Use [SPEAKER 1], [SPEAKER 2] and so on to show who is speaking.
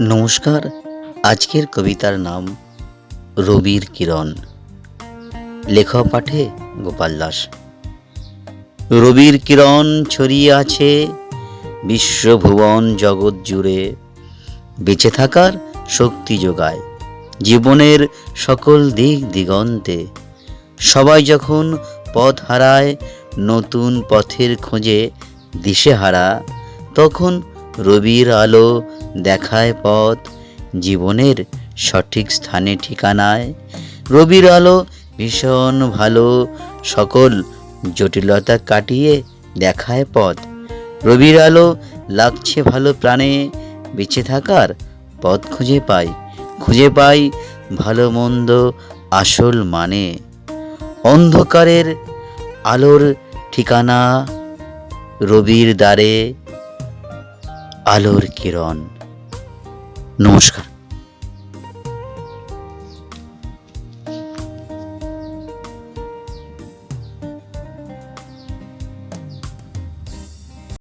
[SPEAKER 1] নমস্কার। আজকের কবিতার নাম রবির কিরণ। লেখা পাঠে গোপাল দাস। রবির কিরণ ছড়িয়ে আছে বিশ্বভুবন জগৎ জুড়ে, বেঁচে থাকার শক্তি যোগায় জীবনের সকল দিক দিগন্তে। সবাই যখন পথ হারায়, নতুন পথের খোঁজে দিশেহারা, তখন রবির আলো দেখায় পথ জীবনের সঠিক স্থানে ঠিকানায়। রবির আলো ভীষণ ভালো, সকল জটিলতা কাটিয়ে দেখায় পথ। রবির আলো লাগছে ভালো প্রাণে, বেঁচে থাকার পথ খুঁজে পাই ভালো মন্দ আসল মানে। অন্ধকারের আলোর ঠিকানা, রবির দ্বারে আলোর কিরণ। নমস্কার।